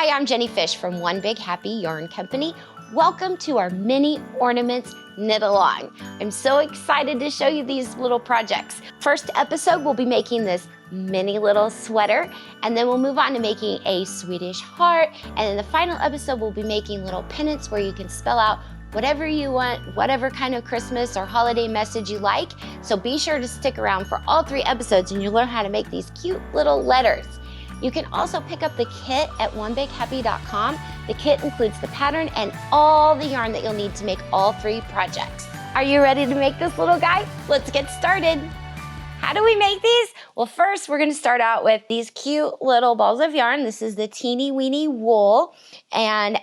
Hi, I'm Jenny Fish from One Big Happy Yarn Company. Welcome to our mini ornaments knit along. I'm so excited to show you these little projects. First episode, we'll be making this mini little sweater, and then we'll move on to making a Swedish heart. And in the final episode, we'll be making little pennants where you can spell out whatever you want, whatever kind of Christmas or holiday message you like. So be sure to stick around for all 3 episodes and you'll learn how to make these cute little letters. You can also pick up the kit at onebighappy.com. The kit includes the pattern and all the yarn that you'll need to make all 3 projects. Are you ready to make this little guy? Let's get started. How do we make these? Well, first we're gonna start out with these cute little balls of yarn. This is the teeny weeny wool. And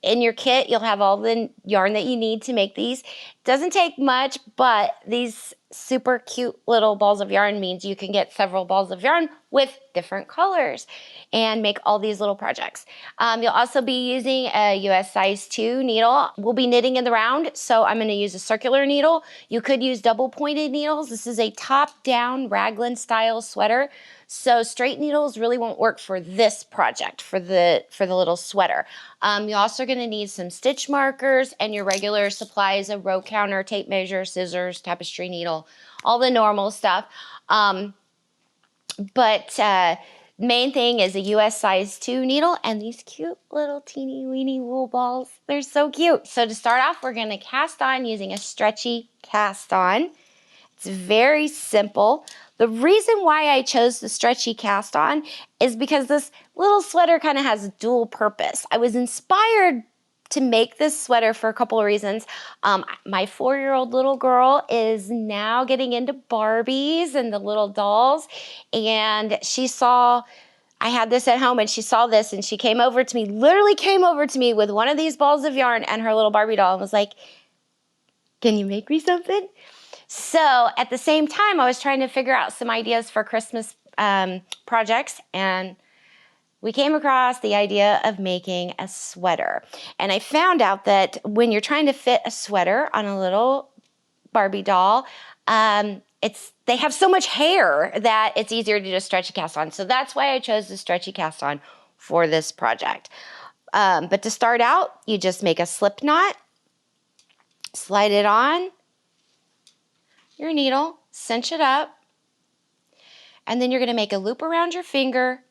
in your kit, you'll have all the yarn that you need to make these. Doesn't take much, but these super cute little balls of yarn means you can get several balls of yarn with different colors and make all these little projects. You'll also be using a US size 2 needle. We'll be knitting in the round, so I'm going to use a circular needle. You could use double pointed needles. This is a top-down raglan style sweater, so straight needles really won't work for this project, for the little sweater. You're also going to need some stitch markers and your regular supplies, a row counter, tape measure, scissors, tapestry needle, all the normal stuff. But main thing is a US size 2 needle and these cute little teeny weeny wool balls. They're so cute. So to start off, we're going to cast on using a stretchy cast on. It's very simple. The reason why I chose the stretchy cast on is because this little sweater kind of has a dual purpose. I was inspired to make this sweater for a couple of reasons. My 4-year-old little girl is now getting into Barbies and the little dolls, and she saw I had this at home and she saw this and she came over to me, literally came over to me with one of these balls of yarn and her little Barbie doll and was like, "Can you make me something?" So at the same time, I was trying to figure out some ideas for Christmas projects, and we came across the idea of making a sweater. And I found out that when you're trying to fit a sweater on a little Barbie doll, they have so much hair that it's easier to just stretchy cast on. So that's why I chose the stretchy cast on for this project. But to start out, you just make a slip knot, slide it on your needle, cinch it up, and then you're going to make a loop around your finger,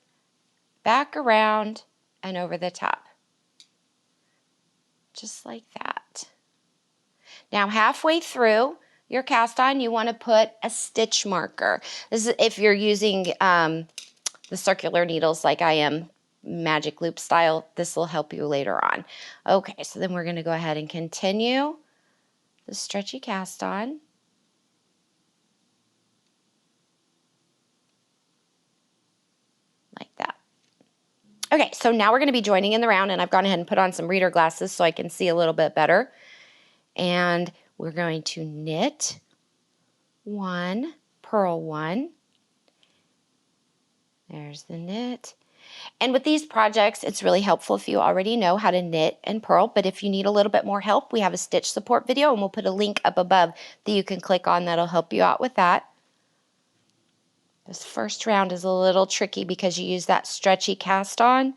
back around, and over the top. Just like that. Now halfway through your cast on, you want to put a stitch marker. This is if you're using the circular needles like I am, magic loop style. This will help you later on. Okay, so then we're going to go ahead and continue the stretchy cast on. Like that. Okay, so now we're going to be joining in the round, and I've gone ahead and put on some reader glasses so I can see a little bit better. And we're going to knit 1, purl 1. There's the knit. And with these projects, it's really helpful if you already know how to knit and purl, but if you need a little bit more help, we have a stitch support video, and we'll put a link up above that you can click on that'll help you out with that. This first round is a little tricky because you use that stretchy cast on.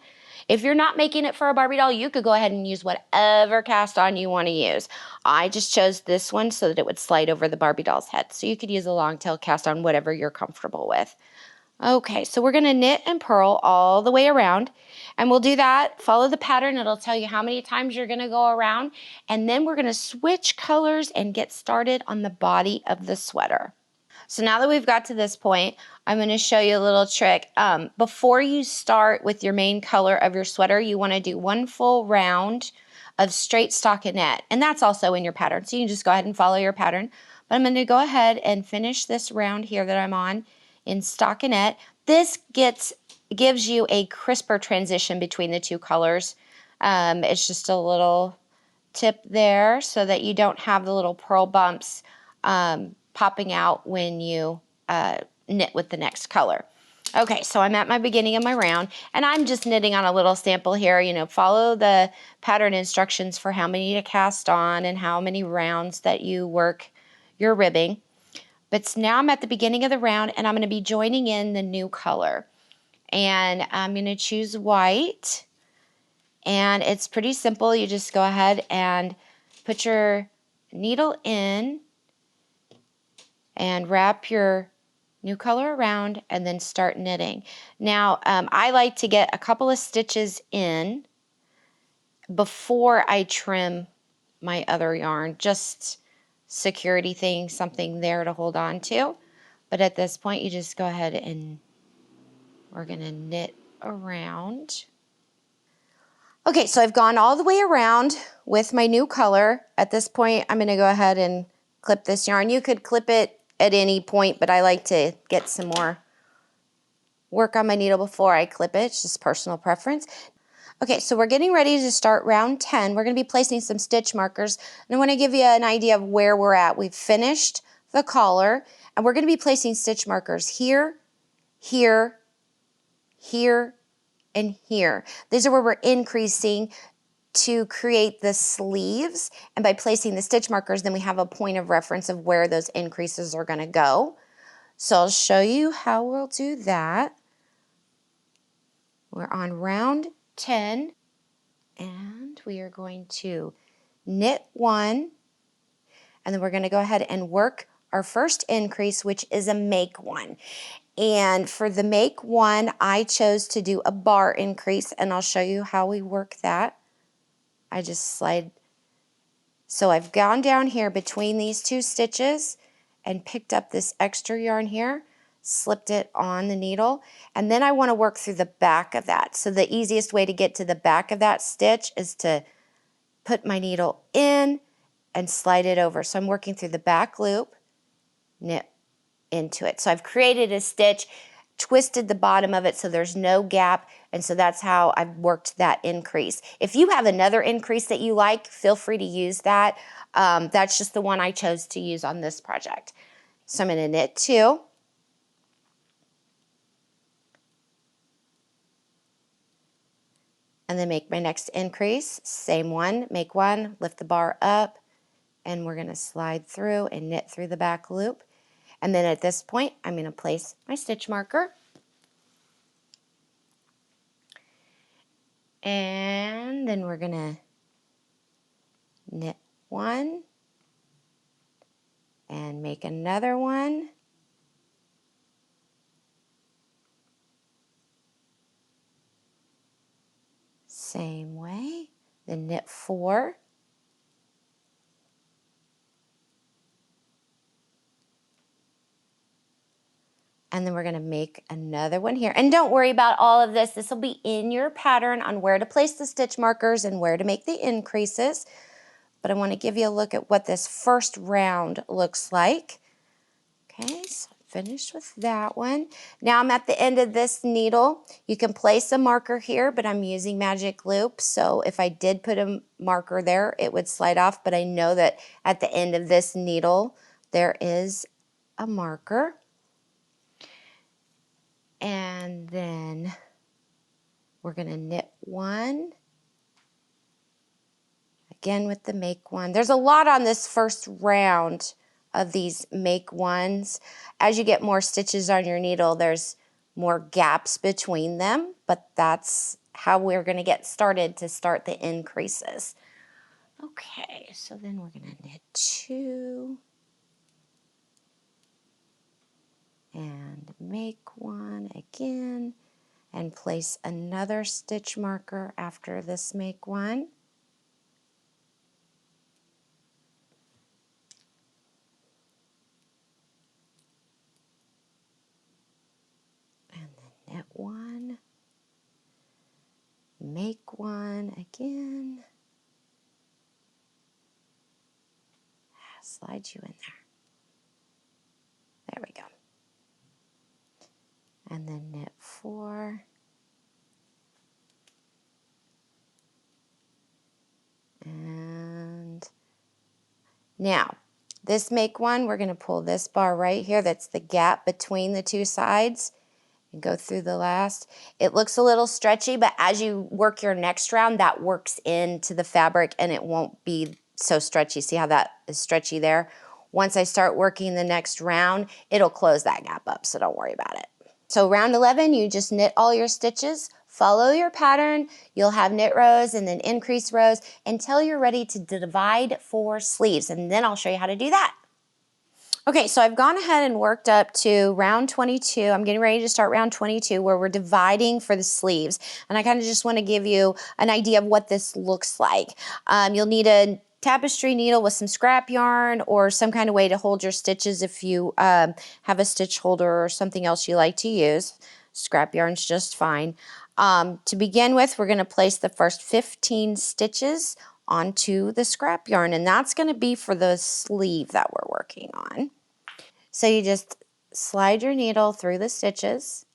If you're not making it for a Barbie doll, you could go ahead and use whatever cast on you want to use. I just chose this one so that it would slide over the Barbie doll's head. So you could use a long tail cast on, whatever you're comfortable with. Okay, so we're going to knit and purl all the way around. And we'll do that, follow the pattern. It'll tell you how many times you're going to go around. And then we're going to switch colors and get started on the body of the sweater. So now that we've got to this point, I'm going to show you a little trick. Before you start with your main color of your sweater, you want to do 1 full round of straight stockinette. And that's also in your pattern. So you can just go ahead and follow your pattern. But I'm going to go ahead and finish this round here that I'm on in stockinette. This gives you a crisper transition between the 2 colors. It's just a little tip there so that you don't have the little purl bumps popping out when you knit with the next color. Okay, so I'm at my beginning of my round, and I'm just knitting on a little sample here. You know, follow the pattern instructions for how many to cast on and how many rounds that you work your ribbing. But now I'm at the beginning of the round, and I'm going to be joining in the new color. And I'm going to choose white. And it's pretty simple. You just go ahead and put your needle in and wrap your new color around and then start knitting. Now, I like to get a couple of stitches in before I trim my other yarn, just security thing, something there to hold on to. But at this point, you just go ahead and we're going to knit around. Okay, so I've gone all the way around with my new color. At this point, I'm going to go ahead and clip this yarn. You could clip it at any point, but I like to get some more work on my needle before I clip it. It's just personal preference. Okay, so we're getting ready to start round 10. We're going to be placing some stitch markers, and I want to give you an idea of where we're at. We've finished the collar, and we're going to be placing stitch markers here, here, here, and here. These are where we're increasing to create the sleeves, and by placing the stitch markers, then we have a point of reference of where those increases are going to go. So I'll show you how we'll do that. We're on round 10, and we are going to knit one, and then we're going to go ahead and work our first increase, which is a make one. And for the make one, I chose to do a bar increase, and I'll show you how we work that. I just slide. So I've gone down here between these two stitches and picked up this extra yarn here, slipped it on the needle, and then I want to work through the back of that. So the easiest way to get to the back of that stitch is to put my needle in and slide it over. So I'm working through the back loop, knit into it. So I've created a stitch, twisted the bottom of it so there's no gap, and so that's how I've worked that increase. If you have another increase that you like, feel free to use that. That's just the one I chose to use on this project. So I'm going to knit two. And then make my next increase. Same one, make one, lift the bar up, and we're going to slide through and knit through the back loop. And then at this point, I'm going to place my stitch marker. And then we're going to knit one and make another one. Same way. Then knit four. And then we're going to make another one here. And don't worry about all of this. This will be in your pattern on where to place the stitch markers and where to make the increases. But I want to give you a look at what this first round looks like. Okay, so I'm finished with that one. Now I'm at the end of this needle. You can place a marker here, but I'm using magic loop. So if I did put a marker there, it would slide off. But I know that at the end of this needle, there is a marker. And then we're going to knit one. Again with the make one. There's a lot on this first round of these make ones. As you get more stitches on your needle, there's more gaps between them, but that's how we're going to get started to start the increases. Okay, so then we're going to knit two. And make one again and place another stitch marker after this make one. And then knit one, make one again, slide you in there. There we go. And then knit four. And now, this make one, we're going to pull this bar right here. That's the gap between the two sides. And go through the last. It looks a little stretchy, but as you work your next round, that works into the fabric and it won't be so stretchy. See how that is stretchy there? Once I start working the next round, it'll close that gap up, so don't worry about it. So round 11, you just knit all your stitches Follow your pattern. You'll have knit rows and then increase rows until you're ready to divide for sleeves. And then I'll show you how to do that. Okay, so I've gone ahead and worked up to round 22. I'm getting ready to start round 22 where we're dividing for the sleeves. And I kind of just want to give you an idea of what this looks like. You'll need a tapestry needle with some scrap yarn or some kind of way to hold your stitches if you have a stitch holder or something else you like to use. Scrap yarn's just fine. To begin with, we're going to place the first 15 stitches onto the scrap yarn, and that's going to be for the sleeve that we're working on. So you just slide your needle through the stitches.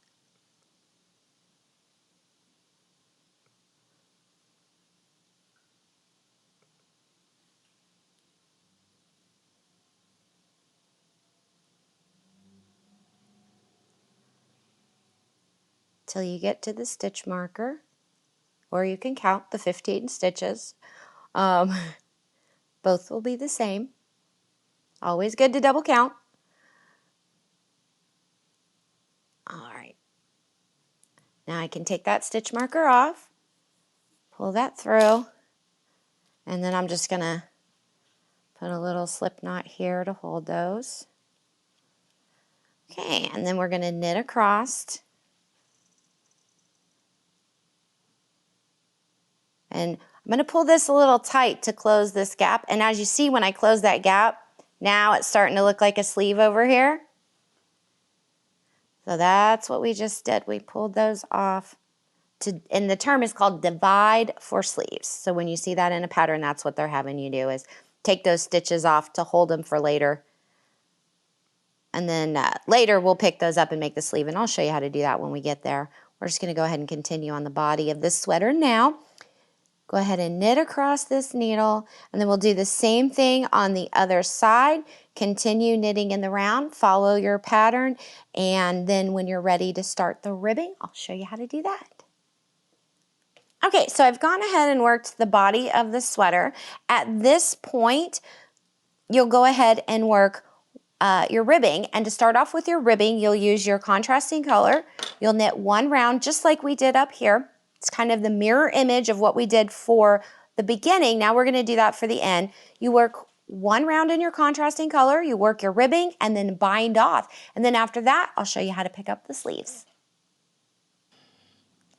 Till you get to the stitch marker, or you can count the 15 stitches. Both will be the same. Always good to double count. All right. Now I can take that stitch marker off, pull that through, and then I'm just going to put a little slip knot here to hold those. Okay, and then we're going to knit across. And I'm going to pull this a little tight to close this gap. And as you see, when I close that gap, now it's starting to look like a sleeve over here. So that's what we just did. We pulled those off. And the term is called divide for sleeves. So when you see that in a pattern, that's what they're having you do, is take those stitches off to hold them for later. And then later we'll pick those up and make the sleeve. And I'll show you how to do that when we get there. We're just going to go ahead and continue on the body of this sweater now. Go ahead and knit across this needle, and then we'll do the same thing on the other side. Continue knitting in the round, follow your pattern, and then when you're ready to start the ribbing, I'll show you how to do that. Okay, so I've gone ahead and worked the body of the sweater. At this point, you'll go ahead and work your ribbing, and to start off with your ribbing, you'll use your contrasting color. You'll knit one round just like we did up here. It's kind of the mirror image of what we did for the beginning. Now we're going to do that for the end. You work one round in your contrasting color, you work your ribbing, and then bind off. And then after that, I'll show you how to pick up the sleeves.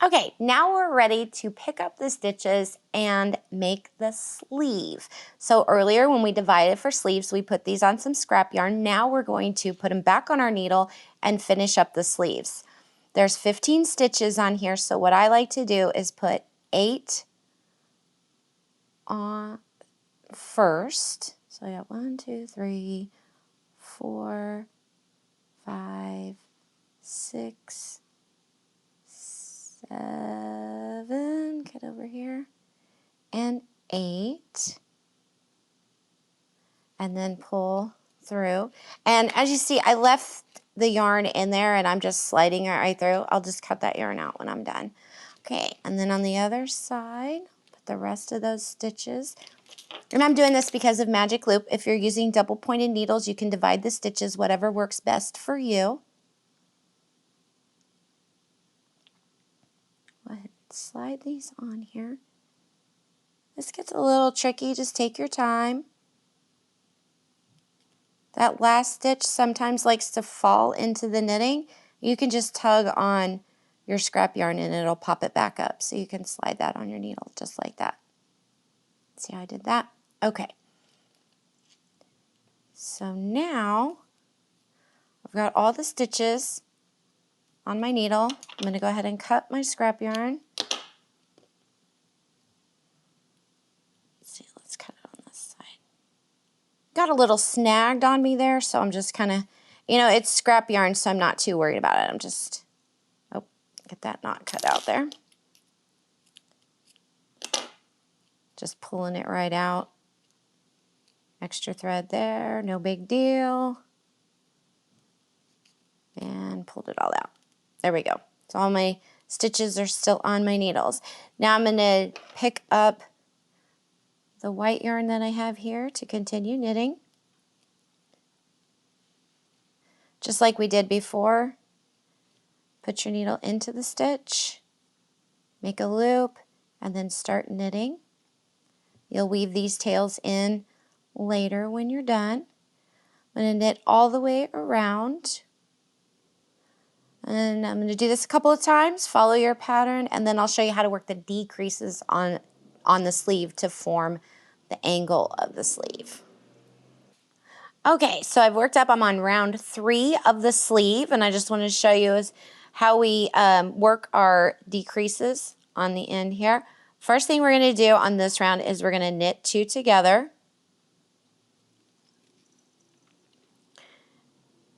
Okay, now we're ready to pick up the stitches and make the sleeve. So earlier when we divided for sleeves, we put these on some scrap yarn. Now we're going to put them back on our needle and finish up the sleeves. There's 15 stitches on here, so what I like to do is put 8 on first. So I got 1, 2, 3, 4, 5, 6, 7, get over here, and 8, and then pull through. And as you see, I left the yarn in there and I'm just sliding it right through. I'll just cut that yarn out when I'm done. Okay, and then on the other side, put the rest of those stitches. And I'm doing this because of Magic Loop. If you're using double pointed needles, you can divide the stitches, whatever works best for you. Go ahead and slide these on here. This gets a little tricky, just take your time. That last stitch sometimes likes to fall into the knitting. You can just tug on your scrap yarn and it'll pop it back up. So you can slide that on your needle just like that. See how I did that? Okay. So now I've got all the stitches on my needle. I'm going to go ahead and cut my scrap yarn. Let's see, let's cut it on this side. Got a little snagged on me there, so I'm just kind of, you know, it's scrap yarn, so I'm not too worried about it. I'm just, oh, get that knot cut out there. Just pulling it right out. Extra thread there, no big deal. And pulled it all out. There we go. So all my stitches are still on my needles. Now I'm going to pick up the white yarn that I have here to continue knitting. Just like we did before, put your needle into the stitch make a loop, and then start knitting. You'll weave these tails in later when you're done. I'm going to knit all the way around. And I'm going to do this a couple of times, follow your pattern, and then I'll show you how to work the decreases on the sleeve to form the angle of the sleeve. Okay, so I've worked up, I'm on round 3 of the sleeve, and I just want to show you is how we work our decreases on the end here. First thing we're going to do on this round is we're going to knit 2 together.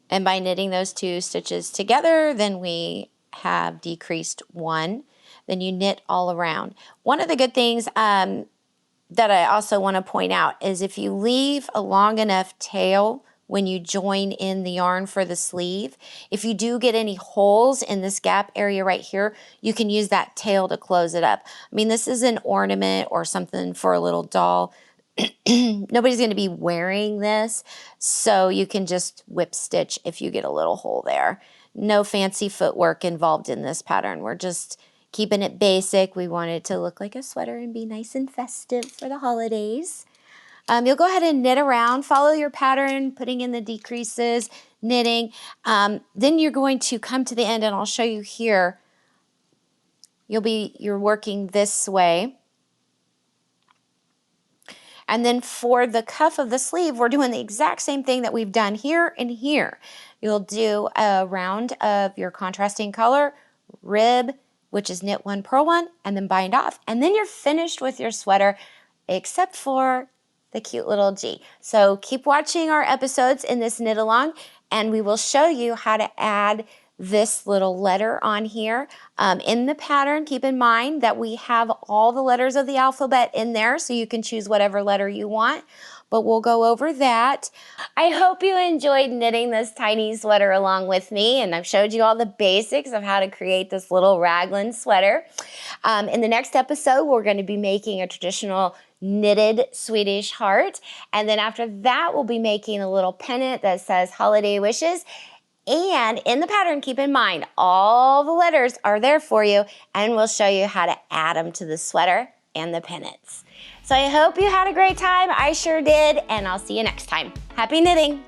And by knitting those 2 stitches together, then we have decreased 1. Then you knit all around. One of the good things that I also want to point out is if you leave a long enough tail when you join in the yarn for the sleeve, if you do get any holes in this gap area right here, you can use that tail to close it up. I mean, this is an ornament or something for a little doll. Nobody's going to be wearing this, so you can just whip stitch if you get a little hole there. No fancy footwork involved in this pattern. We're just keeping it basic. We want it to look like a sweater and be nice and festive for the holidays. You'll go ahead and knit around, follow your pattern, putting in the decreases, knitting. Then you're going to come to the end, and I'll show you here. You're working this way. And then for the cuff of the sleeve, we're doing the exact same thing that we've done here and here. You'll do a round of your contrasting color, rib, which is knit 1, purl 1, and then bind off. And then you're finished with your sweater, except for the cute little G. So keep watching our episodes in this knit along, and we will show you how to add this little letter on here. In the pattern, keep in mind that we have all the letters of the alphabet in there, so you can choose whatever letter you want, but we'll go over that. I hope you enjoyed knitting this tiny sweater along with me, and I've showed you all the basics of how to create this little raglan sweater. In the next episode, we're going to be making a traditional knitted Swedish heart, and then after that, we'll be making a little pennant that says holiday wishes. And in the pattern, keep in mind, all the letters are there for you, and we'll show you how to add them to the sweater and the pennants. So I hope you had a great time. I sure did, and I'll see you next time. Happy knitting!